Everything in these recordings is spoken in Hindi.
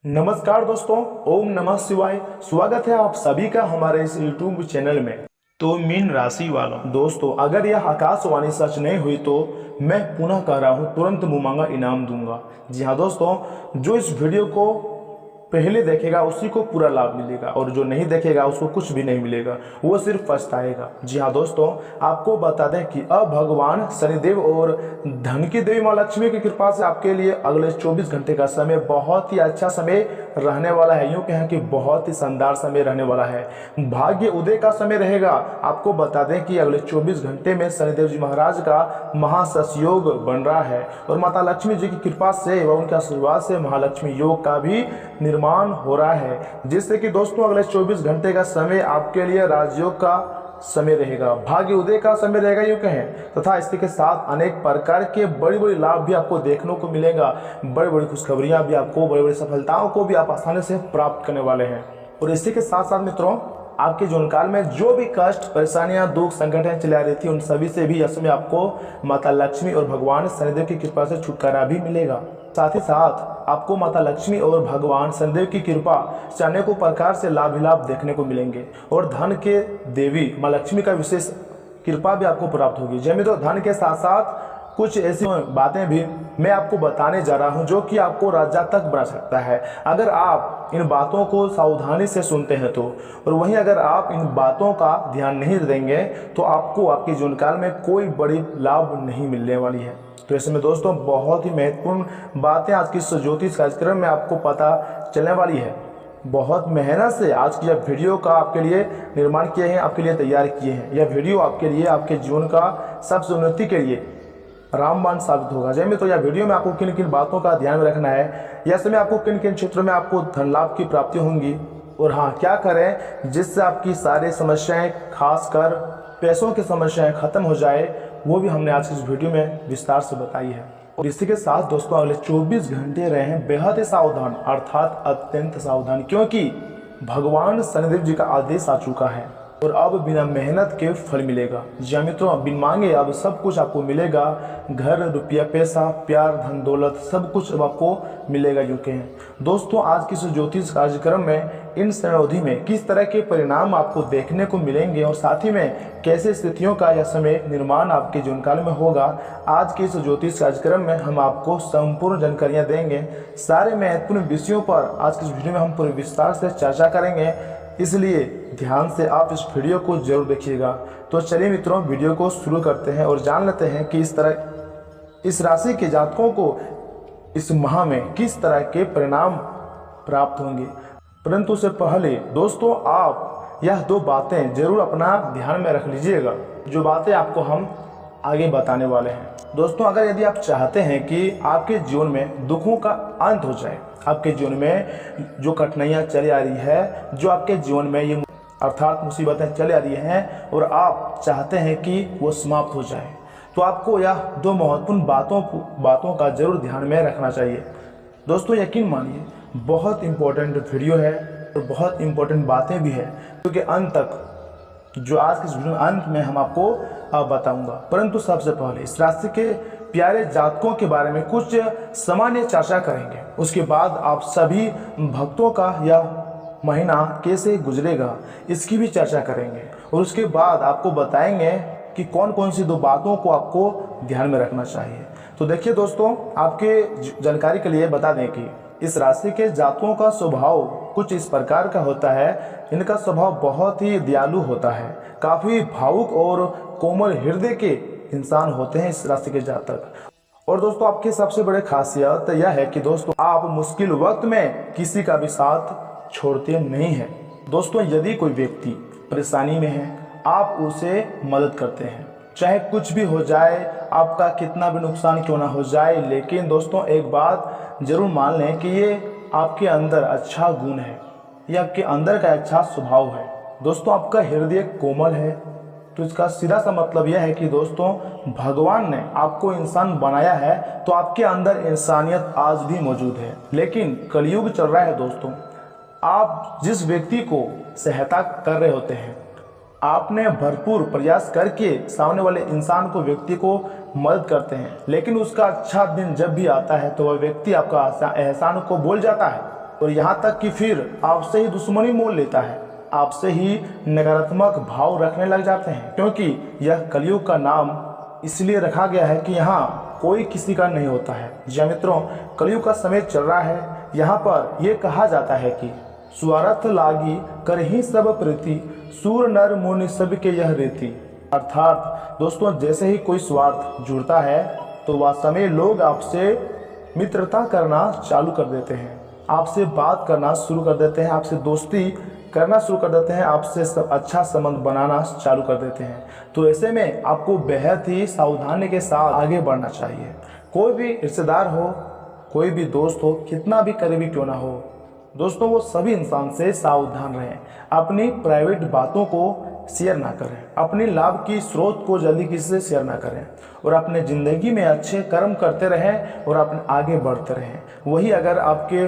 नमस्कार दोस्तों, ओम नमः शिवाय। स्वागत है आप सभी का हमारे इस YouTube चैनल में। तो मीन राशि वालों, दोस्तों अगर यह आकाशवाणी सच नहीं हुई तो मैं पुनः कह रहा हूँ, तुरंत मुँह मांगा इनाम दूंगा। जी हाँ दोस्तों, जो इस वीडियो को पहले देखेगा उसी को पूरा लाभ मिलेगा और जो नहीं देखेगा उसको कुछ भी नहीं मिलेगा, वो सिर्फ पछताएगा। जी हाँ दोस्तों, आपको बता दें कि अब भगवान शनिदेव और धन की देवी माँ लक्ष्मी की कृपा से आपके लिए अगले 24 घंटे का समय बहुत ही अच्छा समय रहने वाला है। यूँ कहें कि बहुत ही शानदार समय रहने वाला है। भाग्य उदय का समय रहेगा। आपको बता दें कि अगले 24 घंटे में शनिदेव जी महाराज का महासंयोग बन रहा है और माता लक्ष्मी जी की कृपा से व उनके आशीर्वाद से महालक्ष्मी योग का भी निर्माण हो रहा है, जिससे कि दोस्तों अगले 24 घंटे का समय आपके लिए राजयोग का समय रहेगा, भाग्य उदय का समय रहेगा यूँ कहें। तथा इसी के साथ अनेक प्रकार के बड़ी बड़ी लाभ भी आपको देखने को मिलेगा। बड़ी बड़ी खुशखबरियां भी आपको, बड़ी बड़ी सफलताओं को भी आप आसानी से प्राप्त करने वाले हैं। और इसी के साथ साथ मित्रों, आपके जीवन काल में जो भी कष्ट, परेशानियां, दुख, संकटें चली आ रही थी, उन सभी से भी इसमें आपको माता लक्ष्मी और भगवान शनिदेव की कृपा से छुटकारा भी मिलेगा। साथ ही साथ आपको माता लक्ष्मी और भगवान शनिदेव की कृपा से अनेकों प्रकार से लाभ ही लाभ देखने को मिलेंगे और धन के देवी माँ लक्ष्मी का विशेष कृपा भी आपको प्राप्त होगी। जैसे तो धन के साथ साथ कुछ ऐसी बातें भी मैं आपको बताने जा रहा हूं जो कि आपको राजा तक बना सकता है, अगर आप इन बातों को सावधानी से सुनते हैं तो। और वहीं अगर आप इन बातों का ध्यान नहीं देंगे तो आपको आपके जीवन काल में कोई बड़ी लाभ नहीं मिलने वाली है। तो ऐसे में दोस्तों बहुत ही महत्वपूर्ण बातें आज की इस ज्योतिष कार्यक्रम में आपको पता चलने वाली है। बहुत मेहनत से आज की यह वीडियो का आपके लिए निर्माण किए हैं, आपके लिए तैयार किए हैं। यह वीडियो आपके लिए, आपके जीवन का सबसे उन्नति के लिए रामबाण साबित होगा। जैसे तो यह वीडियो में आपको किन किन बातों का ध्यान में रखना है, या समय आपको किन किन क्षेत्रों में आपको धन लाभ की प्राप्ति होंगी, और हाँ क्या करें जिससे आपकी सारी समस्याएं, खासकर पैसों की समस्याएं खत्म हो जाए, वो भी हमने आज की इस वीडियो में विस्तार से बताई है। और इसी के साथ दोस्तों अगले 24 घंटे रहें बेहद ही सावधान, अर्थात अत्यंत सावधान, क्योंकि भगवान शनिदेव जी का आदेश आ चुका है और अब बिना मेहनत के फल मिलेगा। जी मित्रों, अब बिन मांगे अब सब कुछ आपको मिलेगा। घर, रुपया, पैसा, प्यार, धन दौलत, सब कुछ अब आपको मिलेगा यूँ कहें। दोस्तों आज की इस ज्योतिष कार्यक्रम में इन समय अवधि में किस तरह के परिणाम आपको देखने को मिलेंगे और साथ ही में कैसे स्थितियों का यह समय निर्माण आपके जीवन काल में होगा, आज के इस ज्योतिष कार्यक्रम में हम आपको संपूर्ण जानकारियाँ देंगे। सारे महत्वपूर्ण विषयों पर आज की इस वीडियो में हम पूरे विस्तार से चर्चा करेंगे, इसलिए ध्यान से आप इस वीडियो को जरूर देखिएगा। तो चलिए मित्रों, वीडियो को शुरू करते हैं और जान लेते हैं कि इस तरह इस राशि के जातकों को इस माह में किस तरह के परिणाम प्राप्त होंगे। परंतु उससे पहले दोस्तों आप यह दो बातें जरूर अपना ध्यान में रख लीजिएगा, जो बातें आपको हम आगे बताने वाले हैं। दोस्तों अगर यदि आप चाहते हैं कि आपके जीवन में दुखों का अंत हो जाए, आपके जीवन में जो कठिनाइयाँ चली आ रही है, जो आपके जीवन में ये अर्थात मुसीबतें चली आ रही हैं और आप चाहते हैं कि वो समाप्त हो जाए, तो आपको यह दो महत्वपूर्ण बातों का जरूर ध्यान में रखना चाहिए। दोस्तों यकीन मानिए बहुत इम्पोर्टेंट वीडियो है और बहुत इम्पोर्टेंट बातें भी है, क्योंकि अंत तक जो आज के वीडियो अंत में हम आपको बताऊंगा। परंतु सबसे पहले इस राशि के प्यारे जातकों के बारे में कुछ सामान्य चर्चा करेंगे। उसके बाद आप सभी भक्तों का यह महीना कैसे गुजरेगा इसकी भी चर्चा करेंगे और उसके बाद आपको बताएंगे कि कौन कौन सी दो बातों को आपको ध्यान में रखना चाहिए। तो देखिए दोस्तों, आपके जानकारी के लिए बता दें कि इस राशि के जातकों का स्वभाव कुछ इस प्रकार का होता है। इनका स्वभाव बहुत ही दयालु होता है, काफ़ी भावुक और कोमल हृदय के इंसान होते हैं इस राशि के जातक। और दोस्तों आपकी सबसे बड़ी खासियत यह है कि दोस्तों आप मुश्किल वक्त में किसी का भी साथ छोड़ते नहीं हैं। दोस्तों यदि कोई व्यक्ति परेशानी में है, आप उसे मदद करते हैं, चाहे कुछ भी हो जाए, आपका कितना भी नुकसान क्यों ना हो जाए। लेकिन दोस्तों एक बात जरूर मान लें कि ये आपके अंदर अच्छा गुण है, ये आपके अंदर का अच्छा स्वभाव है। दोस्तों आपका हृदय कोमल है, तो इसका सीधा सा मतलब यह है कि दोस्तों भगवान ने आपको इंसान बनाया है तो आपके अंदर इंसानियत आज भी मौजूद है। लेकिन कलयुग चल रहा है दोस्तों, आप जिस व्यक्ति को सहायता कर रहे होते हैं, आपने भरपूर प्रयास करके सामने वाले इंसान को, व्यक्ति को मदद करते हैं, लेकिन उसका अच्छा दिन जब भी आता है तो वह व्यक्ति आपका एहसान को भूल जाता है और यहाँ तक कि फिर आपसे ही दुश्मनी मोल लेता है, आपसे ही नकारात्मक भाव रखने लग जाते हैं, क्योंकि यह कलयुग का नाम इसलिए रखा गया है कि यहाँ कोई किसी का नहीं होता है। जी मित्रों, कलयुग का समय चल रहा है। यहाँ पर यह कहा जाता है कि स्वार्थ लागी कर ही सब प्रीति, सूर नर मुनि सब के यह रीति। अर्थात दोस्तों, जैसे ही कोई स्वार्थ जुड़ता है तो वास्तव में लोग आपसे मित्रता करना चालू कर देते हैं, आपसे बात करना शुरू कर देते हैं, आपसे दोस्ती करना शुरू कर देते हैं, आपसे सब अच्छा संबंध बनाना चालू कर देते हैं। तो ऐसे में आपको बेहद ही सावधानी के साथ आगे बढ़ना चाहिए। कोई भी रिश्तेदार हो, कोई भी दोस्त हो, कितना भी करीबी क्यों ना हो, दोस्तों वो सभी इंसान से सावधान रहें। अपनी प्राइवेट बातों को शेयर ना करें, अपनी लाभ की स्रोत को जल्दी किसी से शेयर ना करें, और अपने ज़िंदगी में अच्छे कर्म करते रहें और अपने आगे बढ़ते रहें। वही अगर आपके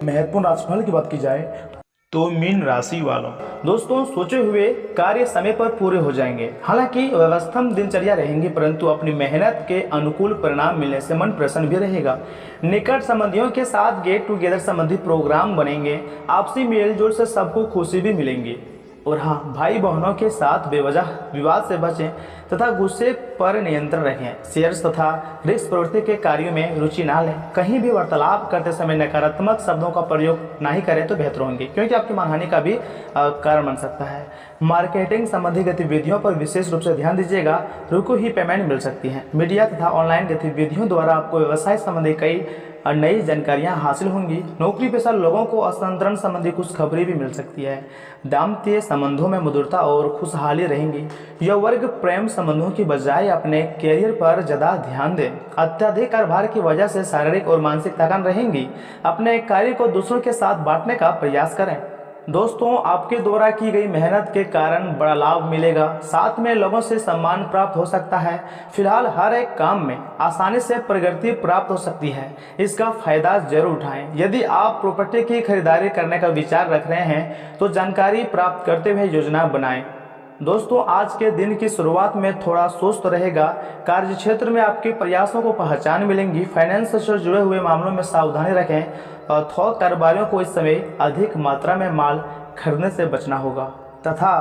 महत्वपूर्ण राशिफल की बात की जाए तो मीन राशि वालों, दोस्तों सोचे हुए कार्य समय पर पूरे हो जाएंगे। हालांकि व्यवस्थित दिनचर्या रहेंगी, परंतु अपनी मेहनत के अनुकूल परिणाम मिलने से मन प्रसन्न भी रहेगा। निकट संबंधियों के साथ गेट टुगेदर संबंधी प्रोग्राम बनेंगे। आपसी मेलजोल से सबको खुशी भी मिलेंगी। और हाँ, भाई बहनों के साथ बेवजह विवाद से बचें तथा गुस्से पर नियंत्रण रखें। शेयर्स तथा रिस्क प्रवृत्ति के कार्यों में रुचि ना लें। कहीं भी वार्तालाप करते समय नकारात्मक शब्दों का प्रयोग ना ही करें तो बेहतर होंगे, क्योंकि आपकी मानहानि का भी कारण बन सकता है। मार्केटिंग संबंधी गतिविधियों पर विशेष रूप से ध्यान दीजिएगा, रुको ही पेमेंट मिल सकती है। मीडिया तथा ऑनलाइन गतिविधियों द्वारा आपको व्यवसाय संबंधी कई नई जानकारियां हासिल होंगी। नौकरी पेशा लोगों को स्थानांतरण संबंधी कुछ खबरें भी मिल सकती है। दाम्पत्य संबंधों में मधुरता और खुशहाली रहेंगी। यह वर्ग प्रेम संबंधों की बजाय अपने कैरियर पर ज़्यादा ध्यान दें। अत्यधिक कार्यभार की वजह से शारीरिक और मानसिक थकान रहेंगी। अपने कार्य को दूसरों के साथ बांटने का प्रयास करें। दोस्तों, आपके द्वारा की गई मेहनत के कारण बड़ा लाभ मिलेगा, साथ में लोगों से सम्मान प्राप्त हो सकता है। फिलहाल हर एक काम में आसानी से प्रगति प्राप्त हो सकती है, इसका फायदा जरूर उठाएं। यदि आप प्रॉपर्टी की खरीदारी करने का विचार रख रहे हैं तो जानकारी प्राप्त करते हुए योजना बनाएं। दोस्तों, आज के दिन की शुरुआत में थोड़ा सुस्त रहेगा। कार्य क्षेत्र में आपके प्रयासों को पहचान मिलेंगी। फाइनेंस से जुड़े हुए मामलों में सावधानी रखें। थोक कारोबारियों को इस समय अधिक मात्रा में माल खरीदने से बचना होगा तथा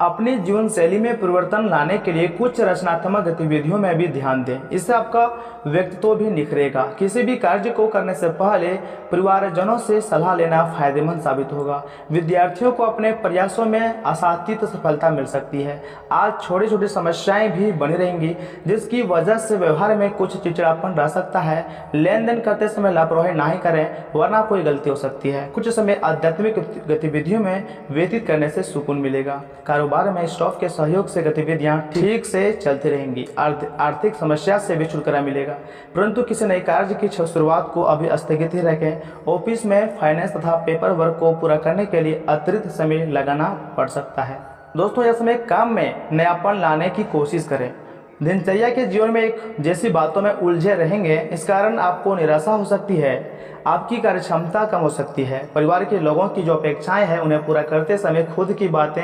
अपनी जीवन शैली में परिवर्तन लाने के लिए कुछ रचनात्मक गतिविधियों में भी ध्यान दें। इससे आपका व्यक्तित्व भी निखरेगा। किसी भी कार्य को करने से पहले परिवारजनों से सलाह लेना फायदेमंद साबित होगा। विद्यार्थियों को अपने प्रयासों में आशातीत सफलता मिल सकती है। आज छोटी छोटी समस्याएं भी बनी रहेंगी, जिसकी वजह से व्यवहार में कुछ चिड़चिड़ापन रह सकता है। लेन देन करते समय लापरवाही ना ही करें, वरना कोई गलती हो सकती है। कुछ समय आध्यात्मिक गतिविधियों में व्यतीत करने से सुकून मिलेगा। कारोबार में स्टाफ के सहयोग से गतिविधियां ठीक से चलती रहेंगी। आर्थिक समस्या से भी छुटकारा मिलेगा, परंतु किसी नए कार्य की शुरुआत को अभी स्थगित ही रखें। ऑफिस में फाइनेंस तथा पेपर वर्क को पूरा करने के लिए अतिरिक्त समय लगाना पड़ सकता है। दोस्तों, यह समय काम में नयापन लाने की कोशिश करें। दिनचर्या के जीवन में एक जैसी बातों में उलझे रहेंगे, इस कारण आपको निराशा हो सकती है। आपकी कार्य क्षमता कम हो सकती है। परिवार के लोगों की जो अपेक्षाएं हैं उन्हें पूरा करते समय खुद की बातें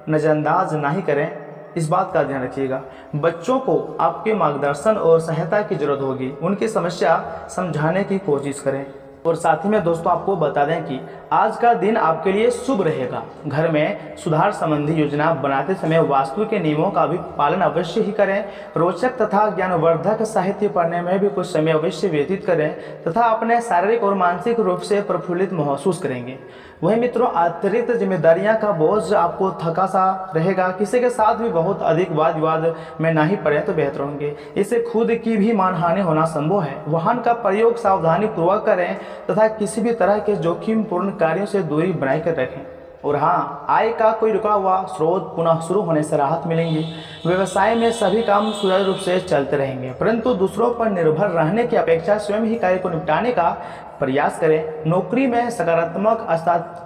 नज़रअंदाज नहीं करें, इस बात का ध्यान रखिएगा। बच्चों को आपके मार्गदर्शन और सहायता की जरूरत होगी। उनकी समस्या समझाने की कोशिश करें। और साथ ही में दोस्तों, आपको बता दें कि आज का दिन आपके लिए शुभ रहेगा। घर में सुधार संबंधी योजना बनाते समय वास्तु के नियमों का भी पालन अवश्य ही करें। रोचक तथा ज्ञानवर्धक साहित्य पढ़ने में भी कुछ समय अवश्य व्यतीत करें तथा अपने शारीरिक और मानसिक रूप से प्रफुल्लित महसूस करेंगे। वही मित्रों, अतिरिक्त जिम्मेदारियां का बोझ आपको थका सा रहेगा। किसी के साथ भी बहुत अधिक वाद विवाद में ना ही पड़े तो बेहतर होंगे। इससे खुद की भी मानहानि होना संभव है। वाहन का प्रयोग सावधानी पूर्वक करें तथा किसी भी तरह के जोखिमपूर्ण कार्यों से दूरी बनाए कर रखें। और हाँ, आय का कोई रुका हुआ स्रोत पुनः शुरू होने से राहत मिलेंगी। व्यवसाय में सभी काम सुचारू रूप से चलते रहेंगे, परंतु दूसरों पर निर्भर रहने की अपेक्षा स्वयं ही कार्य को निपटाने का प्रयास करें। नौकरी में सकारात्मक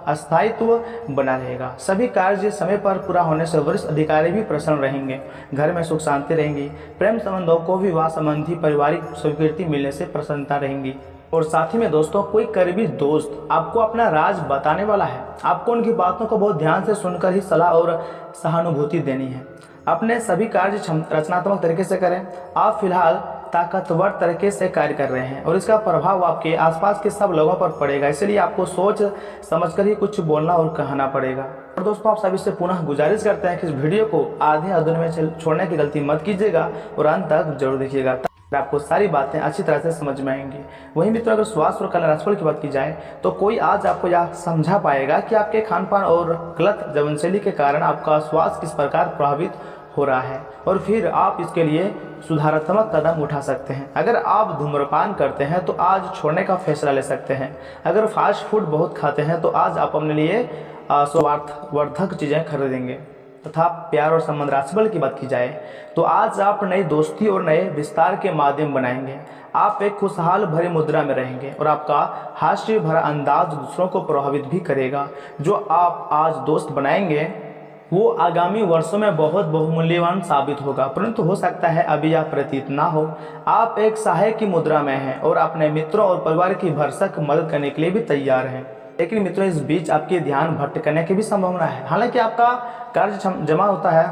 अस्थायित्व बना रहेगा। सभी कार्य समय पर पूरा होने से वरिष्ठ अधिकारी भी प्रसन्न रहेंगे। घर में सुख शांति रहेंगी। प्रेम संबंधों को विवाह संबंधी पारिवारिक स्वीकृति मिलने से प्रसन्नता रहेंगी। और साथ ही में दोस्तों, कोई करीबी दोस्त आपको अपना राज बताने वाला है। आपको उनकी बातों को बहुत ध्यान से सुनकर ही सलाह और सहानुभूति देनी है। अपने सभी कार्य रचनात्मक तरीके से करें। आप फिलहाल ताकतवर तरीके से कार्य कर रहे हैं और इसका प्रभाव आपके आसपास के सब लोगों पर पड़ेगा, इसलिए आपको सोच समझकर ही कुछ बोलना और कहना पड़ेगा। और दोस्तों आप सभी से पुनः गुजारिश करते हैं कि इस वीडियो को आधे अधूरे में छोड़ने की गलती मत कीजिएगा और अंत तक जरूर देखिएगा, आपको सारी बातें अच्छी तरह से समझ में आएंगी। वहीं मित्रों अगर स्वास्थ्य और कल्याण राशिफल की बात की जाए तो कोई आज आपको यह समझा पाएगा कि आपके खान पान और गलत जीवनशैली के कारण आपका स्वास्थ्य किस प्रकार प्रभावित हो रहा है और फिर आप इसके लिए सुधारात्मक कदम उठा सकते हैं। अगर आप धूम्रपान करते हैं तो आज छोड़ने का फैसला ले सकते हैं। अगर फास्ट फूड बहुत खाते हैं तो आज आप अपने लिए स्वार्थवर्धक चीज़ें खरीदेंगे। तथा प्यार और संबंध राशिफल की बात की जाए तो आज आप नई दोस्ती और नए विस्तार के माध्यम बनाएंगे। आप एक खुशहाल भरी मुद्रा में रहेंगे और आपका हास्य भरा अंदाज दूसरों को प्रभावित भी करेगा। जो आप आज दोस्त बनाएंगे वो आगामी वर्षों में बहुत बहुमूल्यवान साबित होगा, परंतु हो सकता है अभी यह प्रतीत ना हो। आप एक सहायक की मुद्रा में हैं और अपने मित्रों और परिवार की भरसक मदद करने के लिए भी तैयार हैं। लेकिन मित्रों इस बीच आपके ध्यान भटकने की भी संभावना है। हालांकि आपका कार्य जमा होता है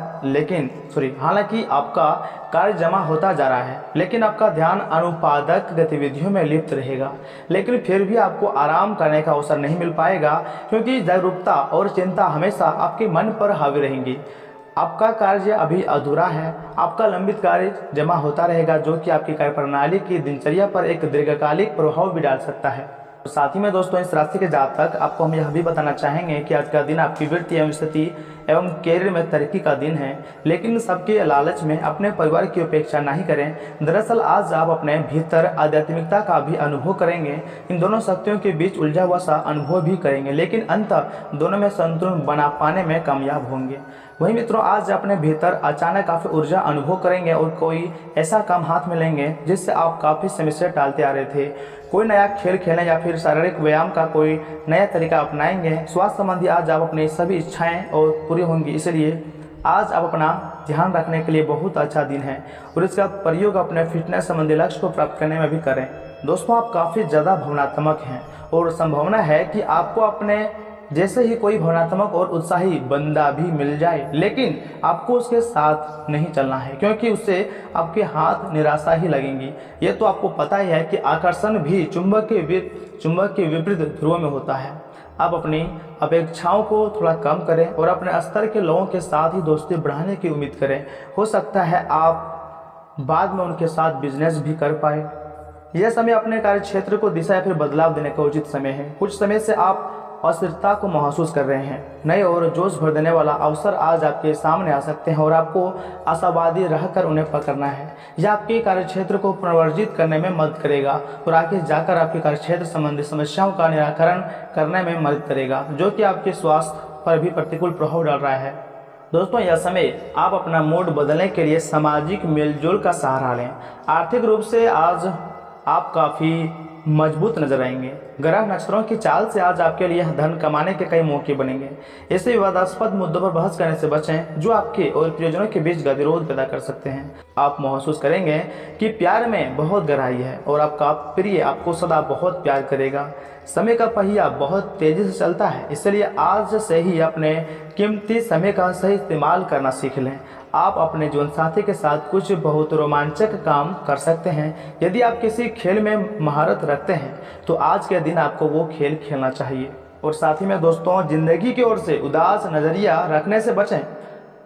हालांकि आपका कार्य जमा होता जा रहा है, लेकिन आपका ध्यान अनुत्पादक गतिविधियों में लिप्त रहेगा। लेकिन फिर भी आपको आराम करने का अवसर नहीं मिल पाएगा, क्योंकि जागरूकता और चिंता हमेशा आपके मन पर हावी रहेंगी। आपका कार्य अभी अधूरा है, आपका लंबित कार्य जमा होता रहेगा, जो कि आपकी कार्य प्रणाली की दिनचर्या पर एक दीर्घकालिक प्रभाव भी डाल सकता है। साथ ही में दोस्तों इस राशि के जातक आपको हम यह भी बताना चाहेंगे कि आज का दिन आपकी वृत्ति एवं स्थिति एवं कैरियर में तरक्की का दिन है, लेकिन सबके लालच में अपने परिवार की उपेक्षा नहीं करें। दरअसल आज आप अपने भीतर आध्यात्मिकता का भी अनुभव करेंगे। इन दोनों शक्तियों के बीच उलझा हुआ सा अनुभव भी करेंगे, लेकिन अंततः दोनों में संतुलन बना पाने में कामयाब होंगे। वहीं मित्रों आज अपने भीतर अचानक काफ़ी ऊर्जा अनुभव करेंगे और कोई ऐसा काम हाथ में लेंगे जिससे आप काफ़ी समय से टालते आ रहे थे। कोई नया खेल खेलने या फिर शारीरिक व्यायाम का कोई नया तरीका अपनाएंगे। स्वास्थ्य संबंधी आज आप अपनी सभी इच्छाएं और पूरी होंगी, इसलिए आज आप अपना ध्यान रखने के लिए बहुत अच्छा दिन है और इसका प्रयोग अपने फिटनेस संबंधी लक्ष्य को प्राप्त करने में भी करें। दोस्तों आप काफ़ी ज़्यादा भावनात्मक हैं और संभावना है कि आपको अपने जैसे ही कोई भावनात्मक और उत्साही बंदा भी मिल जाए, लेकिन आपको उसके साथ नहीं चलना है, क्योंकि उससे आपके हाथ निराशा ही लगेंगी। ये तो आपको पता ही है कि आकर्षण भी चुंबक के विपरीत ध्रुव में होता है। आप अपनी अपेक्षाओं को थोड़ा कम करें और अपने स्तर के लोगों के साथ ही दोस्ती बढ़ाने की उम्मीद करें। हो सकता है आप बाद में उनके साथ बिजनेस भी कर पाए। यह समय अपने कार्य क्षेत्र को दिशा या फिर बदलाव देने का उचित समय है। कुछ समय से आप अस्थिरता को महसूस कर रहे हैं। नए और जोश भर देने वाला अवसर आज आपके सामने आ सकते हैं और आपको आशावादी रहकर उन्हें पकड़ना है। यह आपके कार्यक्षेत्र को पुनर्वर्जित करने में मदद करेगा और आगे जाकर आपके कार्यक्षेत्र संबंधी समस्याओं का निराकरण करने में मदद करेगा, जो कि आपके स्वास्थ्य पर भी प्रतिकूल प्रभाव डाल रहा है। दोस्तों यह समय आप अपना मूड बदलने के लिए सामाजिक मेलजोल का सहारा लें। आर्थिक रूप से आज आप काफ़ी मजबूत नजर आएंगे। ग्रह नक्षत्रों की चाल से आज आपके लिए धन कमाने के कई मौके बनेंगे। ऐसे विवादास्पद मुद्दों पर बहस करने से बचें जो आपके और प्रियजनों के बीच गतिरोध पैदा कर सकते हैं। आप महसूस करेंगे कि प्यार में बहुत गहराई है और आपका प्रिय आपको सदा बहुत प्यार करेगा। समय का पहिया बहुत तेजी से चलता है, इसलिए आज से ही अपने कीमती समय का सही इस्तेमाल करना सीख लें। आप अपने जीवन साथी के साथ कुछ बहुत रोमांचक काम कर सकते हैं। यदि आप किसी खेल में महारत रखते हैं तो आज के दिन आपको वो खेल खेलना चाहिए। और साथ ही में दोस्तों जिंदगी की ओर से उदास नज़रिया रखने से बचें।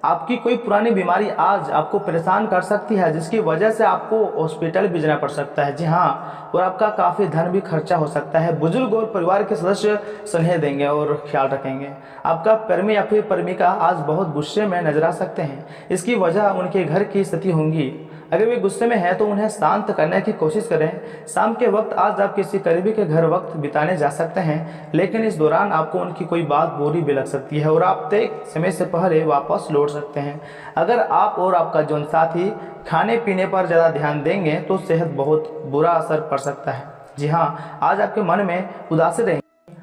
आपकी कोई पुरानी बीमारी आज आपको परेशान कर सकती है, जिसकी वजह से आपको हॉस्पिटल भी जाना पड़ सकता है। जी हाँ, और आपका काफ़ी धन भी खर्चा हो सकता है। बुजुर्ग और परिवार के सदस्य स्नेह देंगे और ख्याल रखेंगे। आपका प्रेमी या फिर प्रेमिका आज बहुत गुस्से में नजर आ सकते हैं। इसकी वजह उनके घर की स्थिति होंगी। अगर वे गुस्से में हैं तो उन्हें शांत करने की कोशिश करें। शाम के वक्त आज आप किसी करीबी के घर वक्त बिताने जा सकते हैं, लेकिन इस दौरान आपको उनकी कोई बात बुरी भी लग सकती है और आप तय समय से पहले वापस लौट सकते हैं। अगर आप और आपका जीवन साथी खाने पीने पर ज़्यादा ध्यान देंगे तो सेहत बहुत बुरा असर पड़ सकता है। जी हाँ, आज आपके मन में उदासी रहेंगे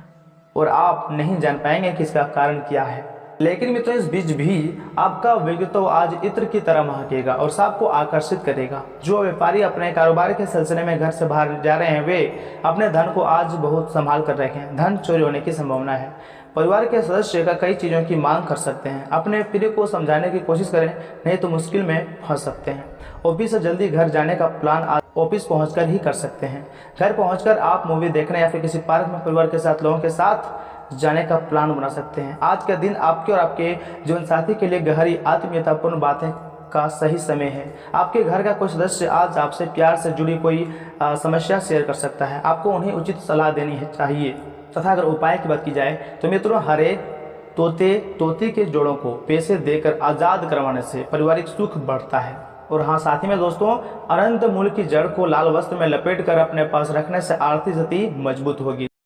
और आप नहीं जान पाएंगे कि इसका कारण क्या है। लेकिन मित्रों इस बीच भी आपका व्यक्तित्व आज इत्र की तरह महकेगा और सबको आकर्षित करेगा। जो व्यापारी अपने कारोबार के सिलसिले में घर से बाहर जा रहे हैं वे अपने धन को आज बहुत संभाल कर रखें। धन चोरी होने की संभावना है। परिवार के सदस्य का कई चीज़ों की मांग कर सकते हैं। अपने प्रिय को समझाने की कोशिश करें, नहीं तो मुश्किल में फंस सकते हैं। ऑफिस से जल्दी घर जाने का प्लान आज ऑफिस पहुंचकर ही कर सकते हैं। घर पहुंचकर आप मूवी देखने या फिर किसी पार्क में परिवार के साथ, लोगों के साथ जाने का प्लान बना सकते हैं। आज का दिन आपके और आपके जीवन साथी के लिए गहरी आत्मीयतापूर्ण बातें का सही समय है। आपके घर का कोई सदस्य आज आपसे प्यार से जुड़ी कोई समस्या शेयर कर सकता है। आपको उन्हें उचित सलाह देनी चाहिए। तथा अगर उपाय की बात की जाए तो मित्रों, हरे तोते के जोड़ों को पैसे देकर आज़ाद करवाने से पारिवारिक सुख बढ़ता है। और हाँ, साथ ही में दोस्तों, अनंत मूल की जड़ को लाल वस्त्र में लपेट कर अपने पास रखने से आर्थिक स्थिति मजबूत होगी।